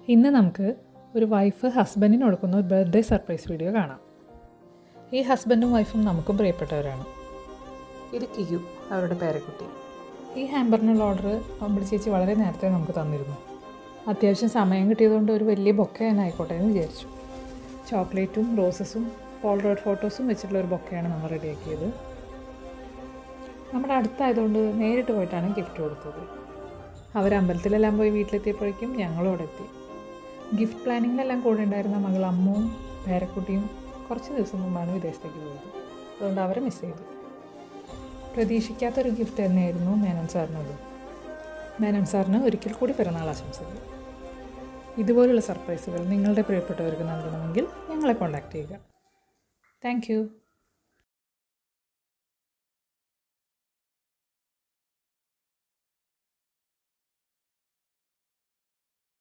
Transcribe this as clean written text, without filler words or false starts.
ഇന്ന് നമുക്ക് ഒരു വൈഫ് ഹസ്ബൻഡിന് കൊടുക്കുന്ന ഒരു ബർത്ത്ഡേ സർപ്രൈസ് വീഡിയോ കാണാം. ഈ ഹസ്ബൻഡും വൈഫും നമുക്കും പ്രിയപ്പെട്ടവരാണ്. ഇത് കിയു, അവരുടെ പേരക്കുട്ടി. ഈ ഹാമ്പറിനുള്ള ഓർഡർ അമ്പിളി ചേച്ചി വളരെ നേരത്തെ നമുക്ക് തന്നിരുന്നു. അത്യാവശ്യം സമയം കിട്ടിയതുകൊണ്ട് ഒരു വലിയ ബൊക്കെ തന്നെ ആയിക്കോട്ടെ എന്ന് വിചാരിച്ചു. ചോക്ലേറ്റും റോസസും പോളറോയിഡ് ഫോട്ടോസും വെച്ചിട്ടുള്ള ഒരു ബൊക്കെയാണ് നമ്മൾ റെഡിയാക്കിയത്. നമ്മുടെ അടുത്തായതുകൊണ്ട് നേരിട്ട് പോയിട്ടാണ് ഗിഫ്റ്റ് കൊടുത്തത്. അവർ അമ്പലത്തിലെല്ലാം പോയി വീട്ടിലെത്തിയപ്പോഴേക്കും ഞങ്ങളും അവിടെ എത്തി. ഗിഫ്റ്റ് പ്ലാനിങ്ങിലെല്ലാം കൂടെ ഉണ്ടായിരുന്ന മകൾ അമ്മുവും പേരക്കുട്ടിയും കുറച്ച് ദിവസം മുമ്പാണ് വിദേശത്തേക്ക് പോയത്. അതുകൊണ്ട് അവരെ മിസ് ചെയ്തു. പ്രതീക്ഷിക്കാത്തൊരു ഗിഫ്റ്റ് തന്നെയായിരുന്നു മേനോൻ സാറിനത്. മേനോൻ സാറിന് ഒരിക്കൽ കൂടി പിറന്നാൾ ആശംസകൾ. ഇതുപോലുള്ള സർപ്രൈസുകൾ നിങ്ങളുടെ പ്രിയപ്പെട്ടവർക്ക് നൽകണമെങ്കിൽ ഞങ്ങളെ കോൺടാക്റ്റ് ചെയ്യുക. താങ്ക്